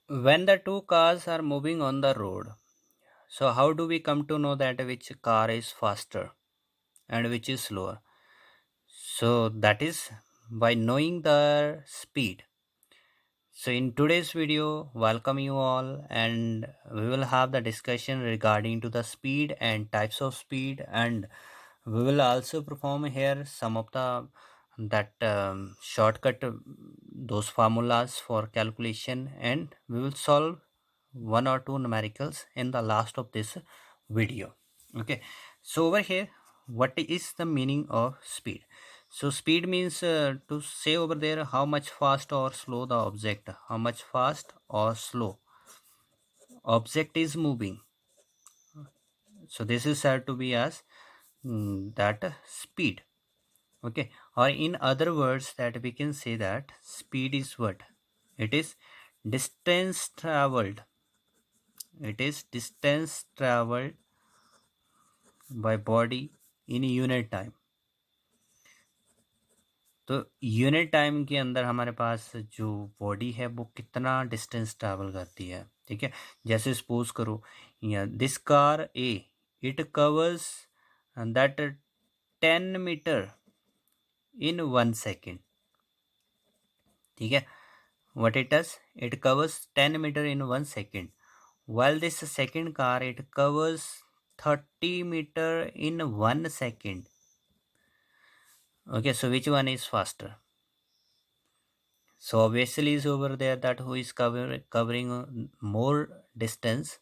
When the two cars are moving on the road, so how do we come to know that which car is faster and which is slower? So that is by knowing the speed. So in today's video, welcome you all, and we will have the discussion regarding to the speed and types of speed, and we will also perform here some of the that shortcut those formulas for calculation, and we will solve one or two numericals in the last of this video. Okay, so over here, what is the meaning of speed? So speed means to say over there how much fast or slow the object, how much fast or slow object is moving. So this is said to be as that speed. Okay, or in other words, that we can say that speed is what? It is distance traveled. It is distance traveled by body in unit time. तो unit time के अंदर हमारे पास जो body है वो कितना distance travel करती है, ठीक है। जैसे सपोज करो या this car a it covers that 10 meter in 1 second, ठीक है। what it does, it covers 10 meter in 1 second, while this second car it covers 30 meter in 1 second. Okay, so which one is faster? So obviously is over there that who is covering more distance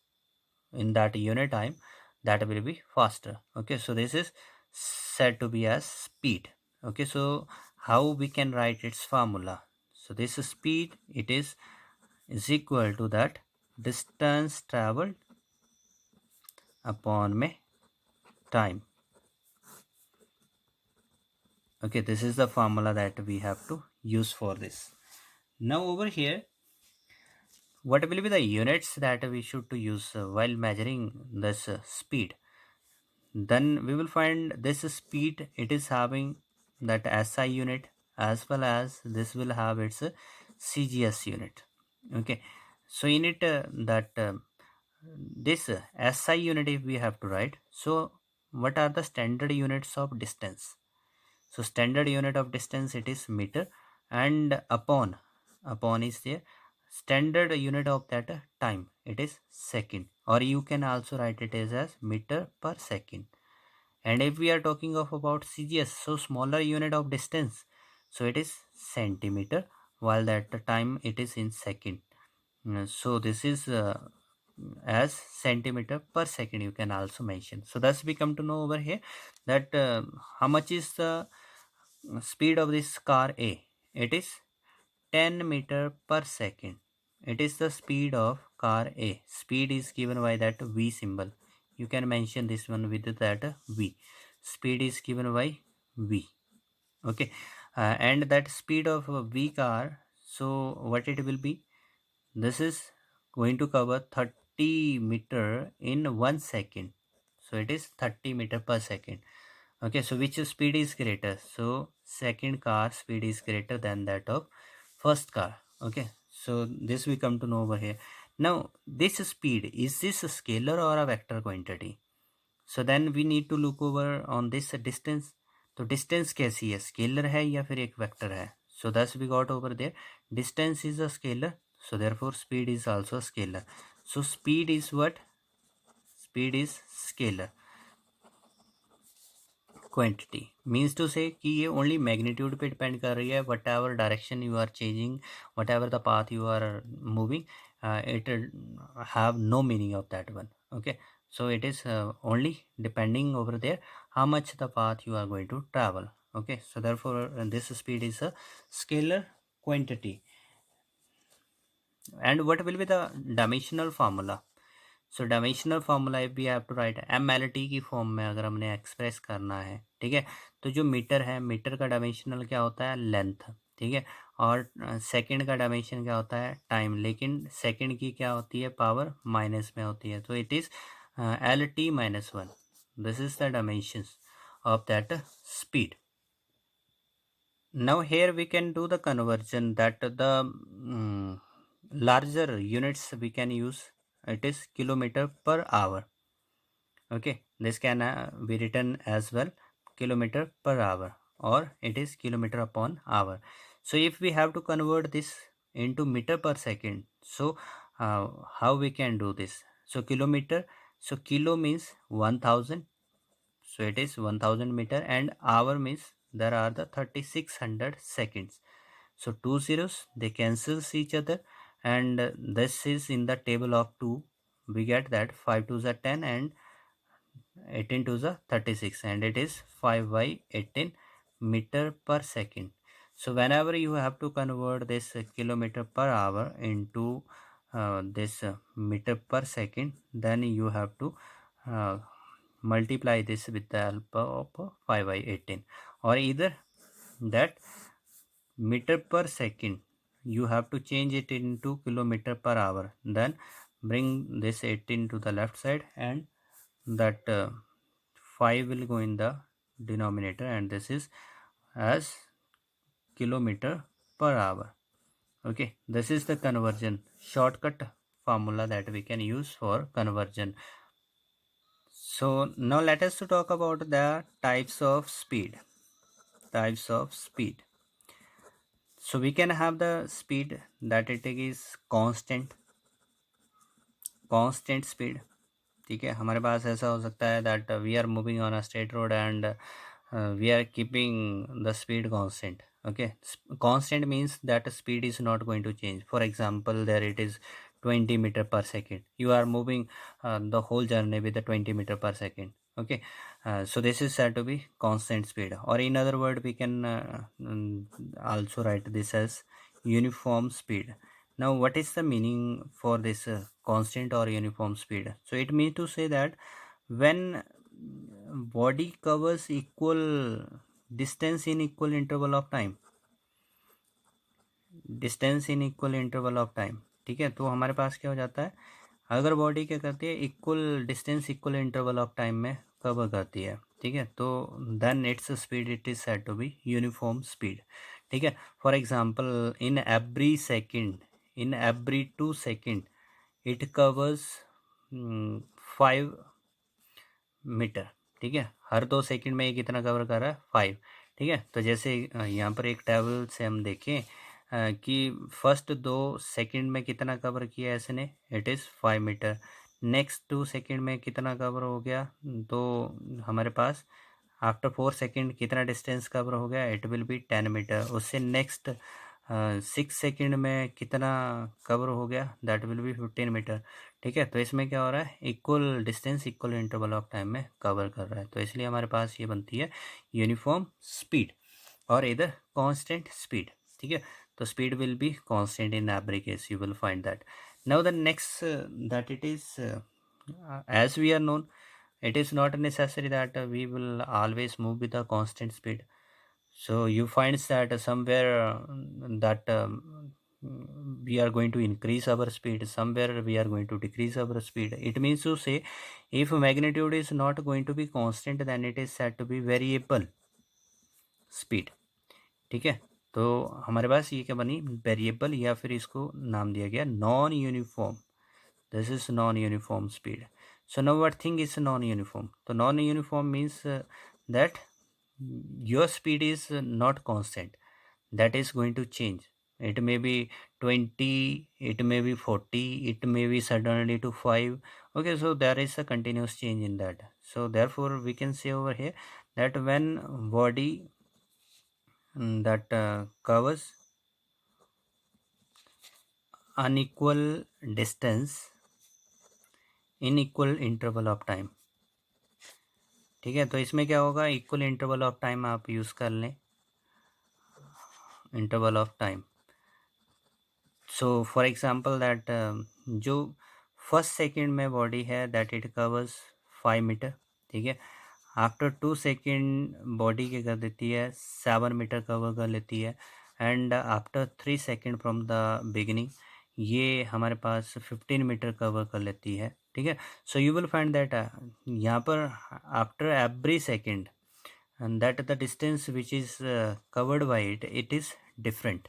in that unit time, that will be faster. Okay, so this is said to be as speed. Okay, so how we can write its formula? So this speed, it is equal to that distance traveled upon me time. Okay, this is the formula that we have to use for this. Now over here, what will be the units that we should to use while measuring this speed? Then we will find this speed, it is having that SI unit, as well as this will have its CGS unit. Okay, so in it that this SI unit, if we have to write, so what are the standard units of distance? So standard unit of distance, it is meter, and upon is there. Standard unit of that time, it is second, or you can also write it as meter per second. And if we are talking of about CGS, so smaller unit of distance, so it is centimeter, while that time it is in second. So this is as centimeter per second, you can also mention. So thus we come to know over here that how much is the speed of this car A. It is 10 meter per second. It is the speed of car A. Speed is given by that V symbol. You can mention this one with that V. Speed is given by V. Okay, and that speed of V car, so what it will be? This is going to cover 30 meter in 1 second. So it is 30 meter per second. Okay, so which speed is greater? So second car speed is greater than that of first car. Okay, so this we come to know over here. Now this speed, is this a scalar or a vector quantity? So then we need to look over on this distance. तो distance कैसी है, scalar है या फिर एक vector है? So दस we got over there distance is a scalar, so therefore speed is also scalar. So speed is what? Speed is scalar quantity. Means to say कि ये only magnitude पे depend कर रही है. Whatever direction you are changing, whatever the path you are moving, it have no meaning of that one. Okay, so it is only depending over there how much the path you are going to travel. Okay, so therefore this speed is a scalar quantity. And what will be the dimensional formula? So dimensional formula if we have to write M L T की form में अगर हमने express करना है, ठीक है। तो जो मीटर है, मीटर का डायमेंशनल क्या होता है? लेंथ, ठीक है। और सेकंड का डायमेंशन क्या होता है? टाइम। लेकिन सेकंड की क्या होती है? पावर माइनस में होती है, तो it is L T minus one. This is the dimensions of that speed. Now here we can do the conversion that the larger units we can use, it is kilometer per hour. Okay, this can be written as well kilometer per hour, or it is kilometer upon hour. So if we have to convert this into meter per second, so how we can do this? So kilometer, so kilo means 1000, so it is 1000 meter, and hour means there are the 3600 seconds. So two zeros they cancels each other, and this is in the table of 2. We get that 5 2s are 10 and 18 to the 36, and it is 5 by 18 meter per second. So whenever you have to convert this kilometer per hour into this meter per second, then you have to uh, multiply this with the help of 5 by 18, or either that meter per second you have to change it into kilometer per hour, then bring this 18 to the left side, and that 5 will go in the denominator, and this is as kilometer per hour. Okay, this is the conversion shortcut formula that we can use for conversion. So now let us to talk about the types of speed. Types of speed. So we can have the speed that it is constant speed. ठीक है, हमारे पास ऐसा हो सकता है that we are moving on a straight road and we are keeping the speed constant. Okay, constant means that speed is not going to change. For example, there it is 20 meter per second, you are moving the whole journey with the 20 meter per second. Okay, so this is said to be constant speed, or in other word we can also write this as uniform speed. Now what is the meaning for this constant or uniform speed? So it means to say that when body covers equal distance in equal interval of time, distance in equal interval of time, ठीक है, तो हमारे पास क्या हो जाता है, अगर body क्या करती है equal distance equal interval of time में कवर करती है, ठीक है, तो then it's speed it is said to be uniform speed. ठीक है, for example in every 2 second it covers 5 meter. ठीक है, हर 2 सेकंड में ये कितना कवर कर रहा है, 5. ठीक है, तो जैसे यहाँ पर एक टेबल से हम देखें कि फर्स्ट 2 सेकंड में कितना कवर किया इसने, it is 5 meter. Next 2 second में कितना कवर हो गया, तो हमारे पास आफ्टर 4 सेकंड कितना डिस्टेंस कवर हो गया, इट विल बी 10 मीटर. उससे नेक्स्ट 6 सेकंड में कितना कवर हो गया, दैट विल बी 15 मीटर. ठीक है, तो इसमें क्या हो रहा है, equal distance equal interval of time में कवर कर रहा है, तो इसलिए हमारे पास ये बनती है यूनिफॉर्म स्पीड और इधर कांस्टेंट स्पीड. ठीक है, तो speed will be constant in every case, you will find that. Now the next that it is as we are known, it is not necessary that we will always move with a constant speed. So you find that somewhere that we are going to increase our speed, somewhere we are going to decrease our speed. It means to say if magnitude is not going to be constant, then it is said to be variable speed. ठीक है, तो हमारे पास ये क्या बनी, variable, या फिर इसको नाम दिया गया non uniform. This is non uniform speed. So now what thing is non uniform? तो non uniform means that your speed is not constant, that is going to change. It may be 20, it may be 40, it may be suddenly to 5. Okay, so there is a continuous change in that. So therefore we can say over here that when body that covers unequal distance in equal interval of time. ठीक है, तो इसमें क्या होगा, equal interval of time आप use कर लें, interval of time. So for example that जो फर्स्ट सेकंड में बॉडी है दैट इट कवर्स 5 मीटर. ठीक है, आफ्टर 2 सेकंड बॉडी क्या कर देती है, 7 मीटर कवर कर लेती है, and after 3 second from the beginning ये हमारे पास 15 मीटर कवर कर लेती है. ठीक है, so you will find that यहाँ पर after every second and that the distance which is covered by it is different.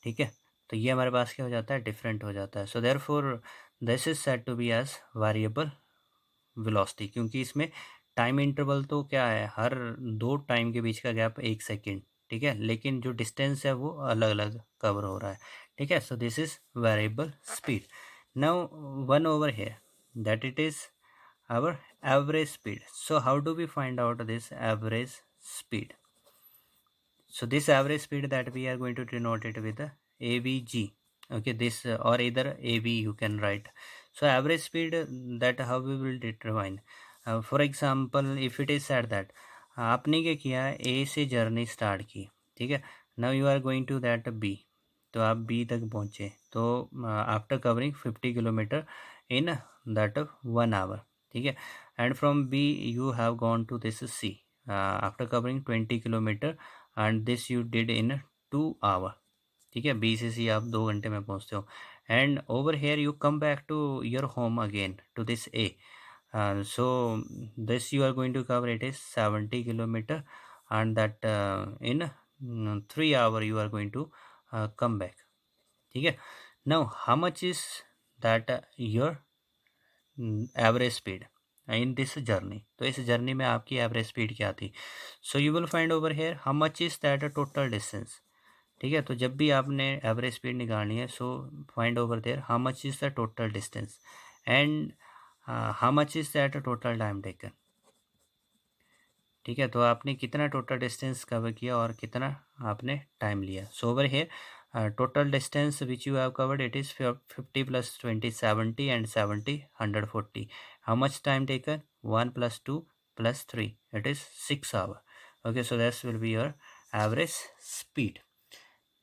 ठीक है, तो ये हमारे पास क्या हो जाता है, डिफरेंट हो जाता है। So therefore this is said to be as variable velocity, क्योंकि इसमें टाइम इंटरवल तो क्या है, हर दो टाइम के बीच का गैप 1 सेकेंड, ठीक है, लेकिन जो डिस्टेंस है वो अलग अलग कवर हो रहा है, ठीक है। So this is variable speed. Now one over here that it is our average speed. So how do we find out this average speed? So this average speed that we are going to denote it with the AVG. Okay, this or either AV you can write. So average speed, that how we will determine. For example, if it is said that आपने क्या किया, A से journey start की, ठीक है, now you are going to that B, तो आप B तक पहुँचे, तो after covering 50 kilometer in that 1 hour, ठीक है, and from B you have gone to this C after covering 20 kilometer and this you did in 2 hour, ठीक है, B से सी आप 2 घंटे में पहुंचते हो, and over here you come back to your home again to this A, so this you are going to cover it is 70 kilometer and that in 3 hour you are going to come back, ठीक है। Now how much is that your average speed in this journey, तो इस journey में आपकी average speed क्या थी। So you will find over here how much is that total distance, ठीक है। तो जब भी आपने एवरेज स्पीड निकालनी है, so find over there how much is the total distance and how much is that total time taken, ठीक है। तो आपने कितना टोटल डिस्टेंस कवर किया और कितना आपने टाइम लिया। So over here total distance which you have covered it is 50 + 20 70 and 70 140। How much time taken 1 + 2 + 3 it is 6 hour. Okay, so that's will be your average speed.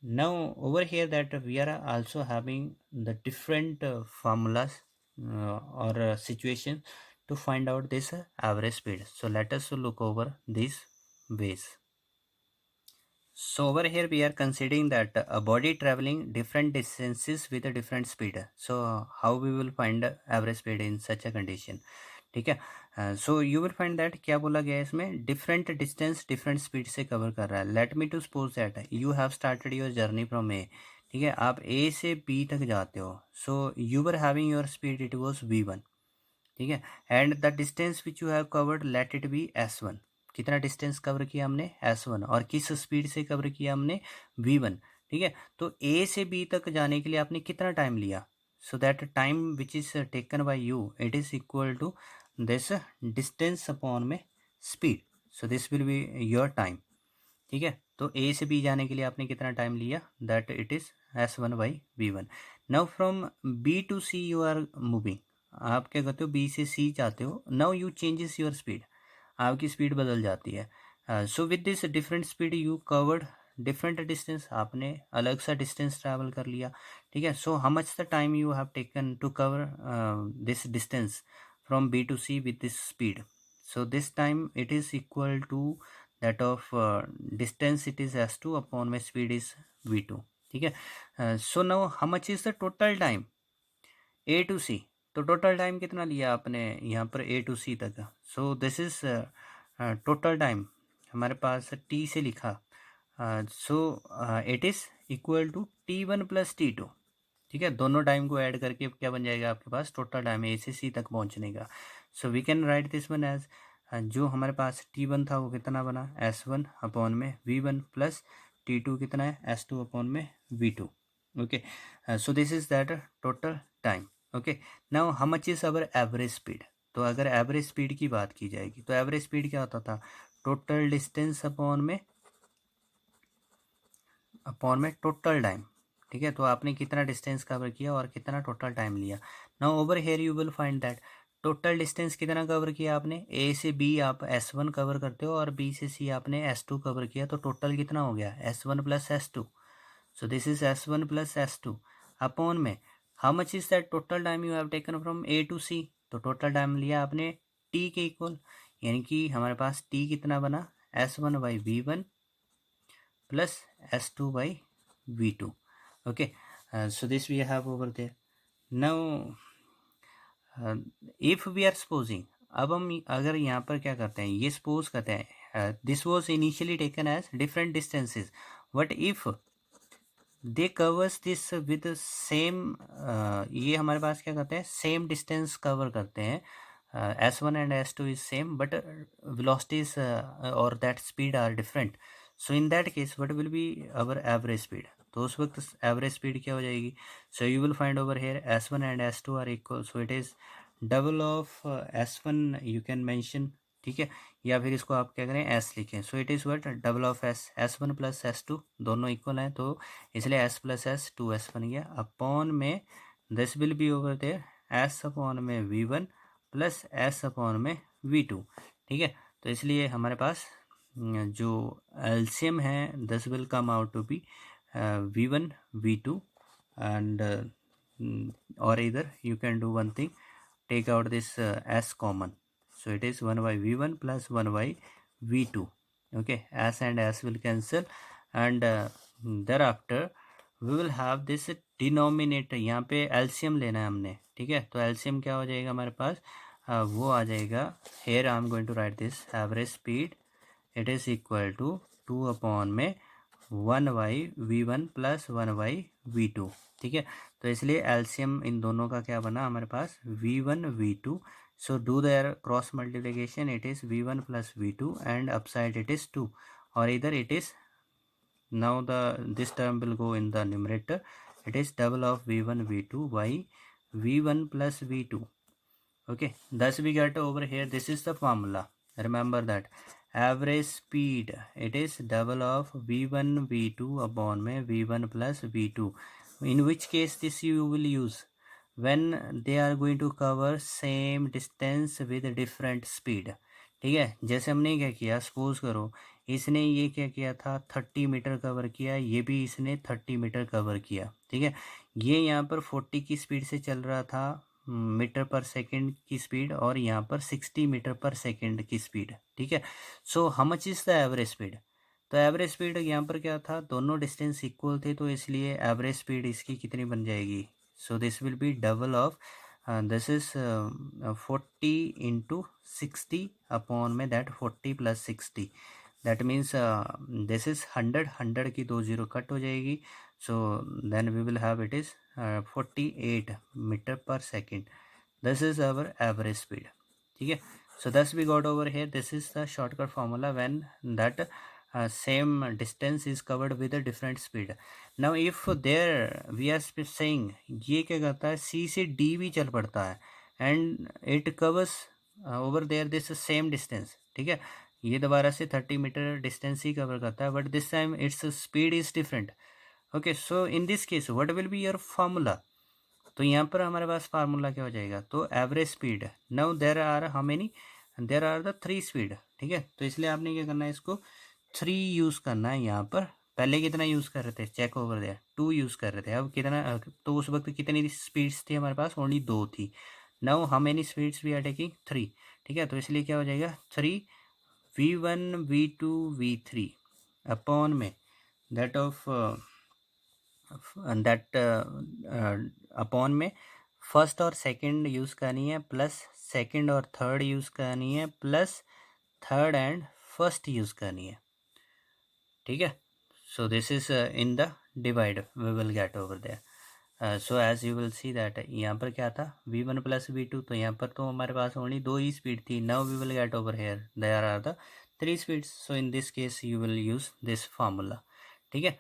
Now over here that we are also having the different formulas or situation to find out this average speed. So let us look over these ways. So over here we are considering that a body traveling different distances with a different speed. So how we will find average speed in such a condition, ठीक है। So you will find that, क्या बोला गया है इसमें, different distance different speed से cover कर रहा है। Let me to suppose that you have started your journey from A, ठीक है, आप ए से बी तक जाते हो, so you were having your speed it was v1, ठीक है, and the distance which you have covered let it be s1। कितना डिस्टेंस कवर किया हमने, s1, और किस स्पीड से कवर किया हमने, v1, ठीक है। तो a से b तक जाने के लिए आपने कितना टाइम लिया, so that time which is taken by you it is equal to this distance upon में speed, so this will be your time, ठीक है। तो ए से बी जाने के लिए आपने कितना टाइम लिया, that it is s1/v1। Now from B to C you are moving, आप क्या करते हो, बी से सी जाते हो, now you changes your speed, आपकी स्पीड बदल जाती है। So with this different speed you covered different distance, आपने अलग सा डिस्टेंस ट्रैवल कर लिया, ठीक है। So how much the time you have taken to cover this distance from B to C with this speed, so this time it is equal to that of distance it is s2 upon my speed is v2, ठीक है। So now how much is the total time A to C, तो total time कितना लिया आपने यहाँ पर ए to C तक, so this is total time हमारे पास टी से लिखा, so it is equal to t1 + t2, ठीक है। दोनों टाइम को ऐड करके क्या बन जाएगा आपके पास, टोटल टाइम ए से सी तक पहुंचने का। So we can write this one as, जो हमारे पास t1 था वो कितना बना, s1/v1 प्लस t2 कितना है, s2/में v2। Okay, so this is that total time. Okay, now how much is our average speed, तो अगर एवरेज स्पीड की बात की जाएगी तो एवरेज स्पीड क्या होता था, टोटल डिस्टेंस अपॉन में टोटल टाइम, ठीक है। तो आपने कितना डिस्टेंस कवर किया और कितना टोटल टाइम लिया। Now over here you will find that total distance कितना कवर किया आपने, ए से बी आप s1 कवर करते हो और बी से सी आपने s2 कवर किया, तो टोटल कितना हो गया, s1 + s2। So this is s1 + s2 upon में how much is that total time you have taken from A to C, तो टोटल टाइम लिया आपने टी के इक्वल, यानी कि हमारे पास टी कितना बना, s1/v1 plus s2/v2। okay, so this we have over there। now if we are supposing, अब हम अगर यहाँ पर क्या करते हैं, ये सपोज करते हैं this was initially taken as different distances, but if they covers this with same, ये हमारे पास क्या करते हैं, सेम डिस्टेंस कवर करते हैं. S1 and S2 is same, but velocities or that speed are different. So in that case what will be our average speed? तो उस वक्त एवरेज स्पीड क्या हो जाएगी? So you will find over here S1 and S2 are equal, so it is double of S1 you can mention. ठीक है, या फिर इसको आप क्या करें, S लिखें. सो it is what, double of S1 plus S2 दोनों इक्वल हैं, तो इसलिए S प्लस S 2S बन गया. अपॉन में this will be over there S upon में V1 प्लस S अपॉन में V2. ठीक है, तो इसलिए हमारे पास जो एलसीएम है this will come out to be V1 V2 and or either you can do one thing, take out this S common, so it is 1 by V1 plus 1 by V2. Okay, S and S will cancel, and thereafter we will have this denominator. यहाँ पे LCM लेना है हमने. ठीक है, तो LCM क्या हो जाएगा हमारे पास, वो आ जाएगा. Here I am going to write this average speed, it is equal to 2 upon में 1 by V1 plus 1 by V2. ठीक है, तो इसलिए एलसीएम इन दोनों का क्या बना हमारे पास, V1 V2. So do their cross multiplication, it is V1 plus V2 and upside it is 2, और इधर it is now this term will go in the numerator, it is double of V1 V2 by V1 plus V2. Okay, thus we get over here, this is the formula. Remember that average speed, it is double of V1 V2 upon में V1 plus V2. In which case this you will use when they are going to cover same distance with different speed. ठीक है, जैसे हमने क्या किया, suppose करो इसने ये क्या किया था, 30 मीटर कवर किया, ये भी इसने 30 मीटर कवर किया. ठीक है, ये यहाँ पर 40 की स्पीड से चल रहा था मीटर पर सेकंड की स्पीड, और यहाँ पर 60 मीटर पर सेकंड की स्पीड. ठीक है, so how much is the average speed? तो एवरेज स्पीड यहाँ पर क्या था, दोनों डिस्टेंस इक्वल थे, तो इसलिए एवरेज स्पीड इसकी कितनी बन जाएगी, so this will be double of this is 40 into 60 upon में that 40 plus 60, that means this is 100 की 2 जीरो कट हो जाएगी. So then we will have it is 48 metre per second. This is our average speed. ठीक है, so thus we got over here, this is the shortcut formula when that same distance is covered with a different speed. Now if there we are saying ये क्या करता है, C से D भी चल पड़ता है and it covers over there this same distance. ठीक है, ये दोबारा से 30 मीटर डिस्टेंस ही कवर करता है, but this time its speed is different. Okay, so in this case what will be your formula? तो यहाँ पर हमारे पास फार्मूला क्या हो जाएगा, तो average speed. Now there are how many, there are the 3 speed. ठीक है, तो इसलिए आपने क्या करना है, इसको 3 यूज़ करना है यहाँ पर. पहले कितना यूज़ कर रहे थे, चेक ओवर देयर, 2 यूज़ कर रहे थे. अब कितना, तो उस वक्त कितनी स्पीड्स थी हमारे पास, ओनली 2 थी. Now how many speeds we are taking, 3. ठीक है, तो इसलिए क्या हो जाएगा, 3 V1 V2 V3 अपॉन में दैट ऑफ दैट अपॉन में फर्स्ट और सेकंड यूज़ करनी है, प्लस सेकंड और थर्ड यूज़ करनी है, plus third and first use करनी है. ठीक है, so this is in the divide we will get over there. So as you will see that यहाँ पर क्या था, V1 प्लस V2, तो यहाँ पर तो हमारे पास ओनली 2 ही स्पीड थी. Now we will get over here there are the 3 speeds. So in this case you will use this formula. ठीक है,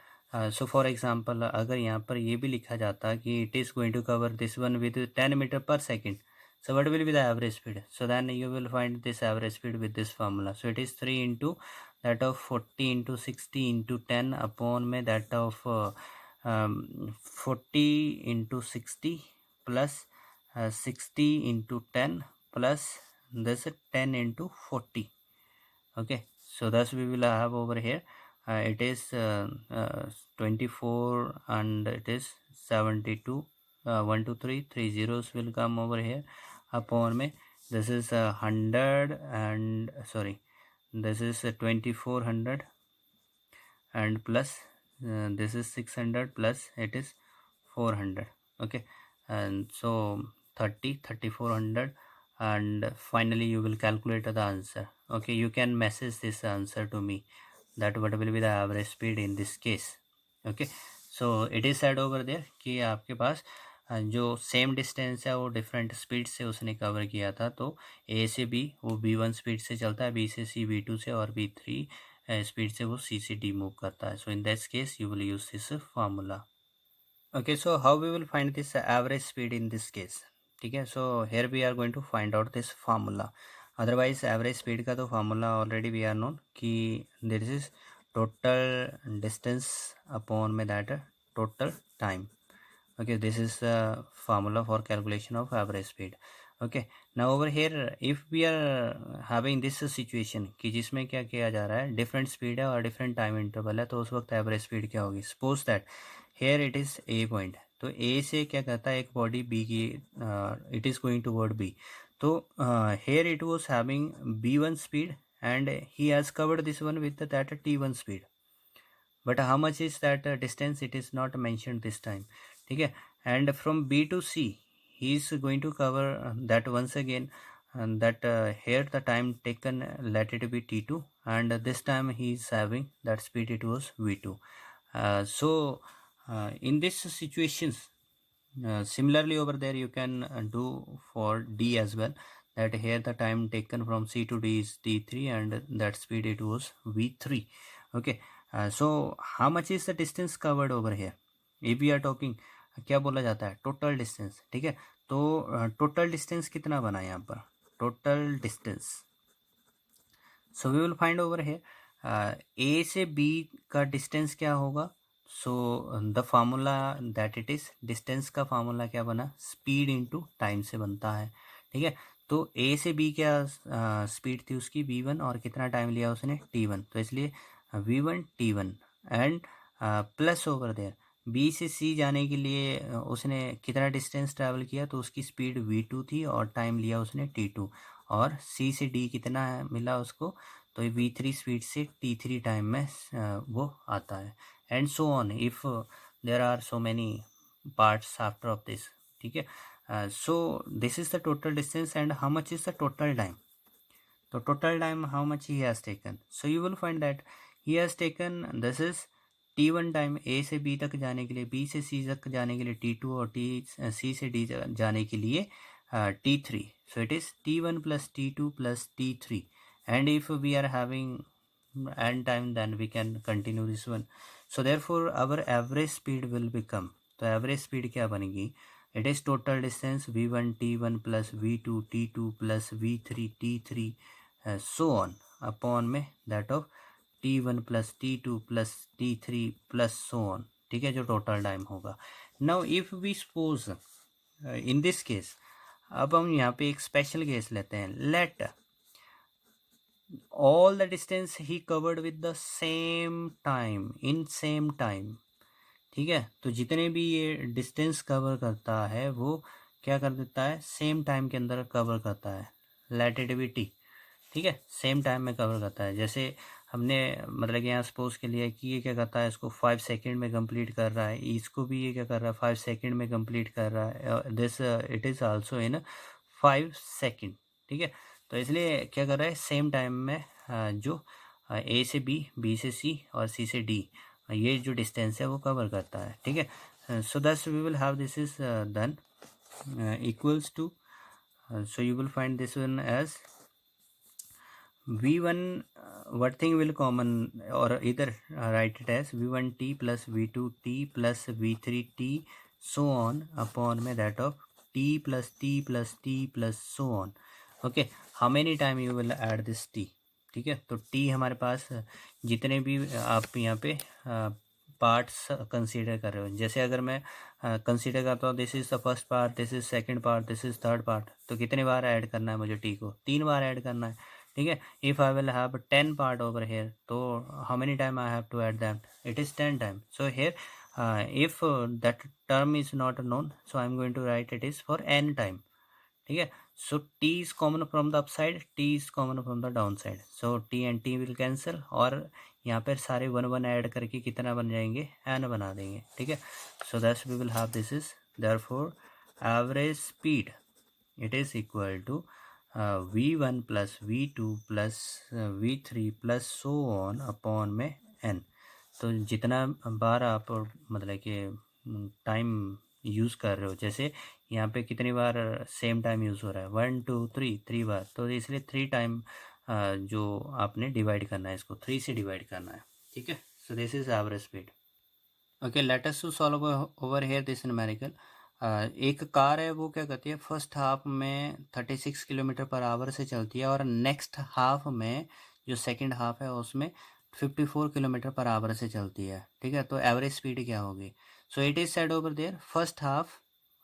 सो फॉर एग्जांपल अगर यहाँ पर ये भी लिखा जाता कि it is going to cover this one with 10 metre per second, so what will be the average speed? So then you will find this average speed with this formula. So it is 3 into that of 40 into 60 into 10 upon में that of 40 into 60 plus 60 into 10 plus this 10 into 40. Okay, so thus we will have over here it is 24 and it is 72. 1 2 3 3 zeros will come over here upon me. This is 100 and sorry, this is 2400 and plus this is 600 plus it is 400. Okay, and so 30 3400 and finally you will calculate the answer. Okay, you can message this answer to me that what will be the average speed in this case. Okay, so it is said over there कि आपके पास जो same distance है वो different speed से उसने cover किया था। तो ए से बी वो B1 स्पीड से चलता है, बी से सी B2 से, और B3 स्पीड से वो सी से डी मूव करता है। So in this case you will use this formula. Okay, so how we will find this average speed in this case? ठीक है, so here we are going to find out this formula. Otherwise average speed का तो formula already we are known कि this is total distance upon में that total time. Okay, this is the formula for calculation of average speed. Okay, now over here if we are having this situation कि जिसमें क्या किया जा रहा है, different speed है और डिफरेंट टाइम इंटरवल है, तो उस वक्त एवरेज स्पीड क्या होगी? Suppose that here it is A point, तो ए से क्या करता है एक बॉडी बी की, it is going toward B, तो here it was having B1 speed and he has covered this one with that T1 speed, but how much is that distance? It is not mentioned this time. ठीक है, and from B to C he is going to cover that once again, and that here the time taken, let it be T2, and this time he is having that speed, it was V2. So in this situations, similarly over there you can do for D as well, that here the time taken from C to D is T3 and that speed it was V3. Okay, so how much is the distance covered over here? if we are talking, क्या बोला जाता है? Total distance. ठीक है, तो total distance कितना बना यहाँ पर? Total distance, so we will find over here A से बी का डिस्टेंस क्या होगा? So the formula that it is, distance का फार्मूला क्या बना? स्पीड इनटू टाइम से बनता है. ठीक है, तो ए से बी क्या स्पीड थी उसकी? V1, और कितना टाइम लिया उसने? T1, तो इसलिए V1 T1 and plus over there B से सी जाने के लिए उसने कितना डिस्टेंस ट्रैवल किया? तो उसकी स्पीड V2 थी और टाइम लिया उसने T2, और सी से डी कितना है मिला उसको? तो V3 स्पीड से T3 टाइम में वो आता है, and so on if there are so many parts after of this. ठीक है, so this is the total distance and how much is the total time? तो total time how much he has taken? So you will find that he has taken, this is T1 time A से B तक जाने के लिए, B से सी तक जाने के लिए T2, और सी से डी जाने के लिए T3. So it is T1 plus T2 plus T3, and if we are having n time then we can continue this one. So therefore our average speed will become, तो average speed क्या बनेगी? It is total distance V1 T1 plus V2 T2 plus V3 T3 so on upon में that of T1 plus T2 plus T3 plus so on. ठीक है, जो total time होगा. Now if we suppose in this case, अब हम यहाँ पे एक स्पेशल केस लेते हैं. Let all the distance he covered with the same time, in same time. ठीक है, तो जितने भी ये डिस्टेंस कवर करता है वो क्या कर देता है? सेम टाइम के अंदर कवर करता है. Late it B T. ठीक है, सेम टाइम में कवर करता है. जैसे हमने मतलब कि यहाँ सपोज के लिए कि ये क्या करता है, इसको 5 सेकंड में कंप्लीट कर रहा है, इसको भी ये क्या कर रहा है? 5 सेकंड में कंप्लीट कर रहा है. This it is also in 5 second. ठीक है, तो इसलिए क्या कर रहा है? सेम टाइम में जो ए से बी, बी से सी और सी से डी, ये जो डिस्टेंस है वो कवर करता है. ठीक है, सो दस we will have this is done equals to, so you will find this one as V1, what thing will common, or either write it as V1T plus V2T plus V3T so on upon में that of T plus T plus T plus so on. Okay, how many time you will add this T? ठीक है, तो T हमारे पास जितने भी आप यहाँ पे पार्ट्स कंसीडर कर रहे हो, जैसे अगर मैं कंसीडर करता हूँ this is the first part, this is second part, this is third part, तो कितने बार ऐड करना है मुझे? T को 3 बार ऐड करना है. ठीक है, if I will have 10 part over here, तो how many time I have to add that? It is 10 time. So here if that term is not known, so I am going to write it is for n time. ठीक है, so T is common from the upside, T is common from the down side, so T and T will cancel, और यहाँ पर सारे 1 1 add करके कितना बन जाएंगे? n बना देंगे. ठीक है, so that's we will have this is therefore average speed it is equal to V1 plus V2 plus V3 plus so on upon में n. तो जितना बार आप मतलब कि टाइम यूज़ कर रहे हो, जैसे यहाँ पे कितनी बार सेम टाइम यूज़ हो रहा है, 1 2 3 3 बार, तो इसलिए 3 टाइम जो आपने डिवाइड करना है, इसको 3 से डिवाइड करना है, ठीक है। So this is average speed. Okay, let us to solve over here this numerical. एक कार है, वो क्या करती है, फर्स्ट हाफ में 36 किलोमीटर पर आवर से चलती है और नेक्स्ट हाफ में जो सेकंड हाफ है उसमें 54 किलोमीटर पर आवर से चलती है, ठीक है। तो एवरेज स्पीड क्या होगी? So it is said over there first half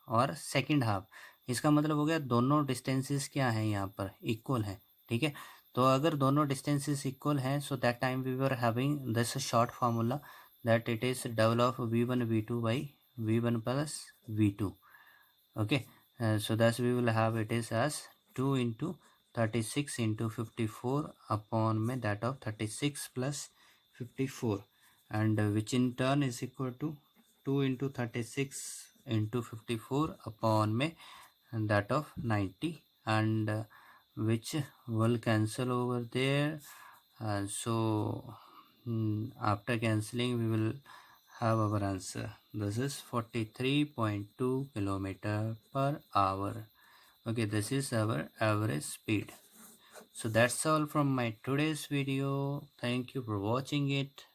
और सेकंड हाफ। इसका मतलब हो गया दोनों डिस्टेंसेस क्या हैं यहाँ पर, इक्वल हैं, ठीक है। तो अगर दोनों डिस्टेंसेस इक्वल हैं, so that time we were having this short formula that it is double of v1 v2 by v1 plus v2. Okay, so thus we will have it is as 2 into 36 into 54 upon में that of 36 plus 54, and which in turn is equal to 2 into 36 into 54 upon में that of 90, and which will cancel over there. So after cancelling we will have our answer. This is 43.2 kilometer per hour. Okay, this is our average speed. So that's all from my today's video. Thank you for watching it.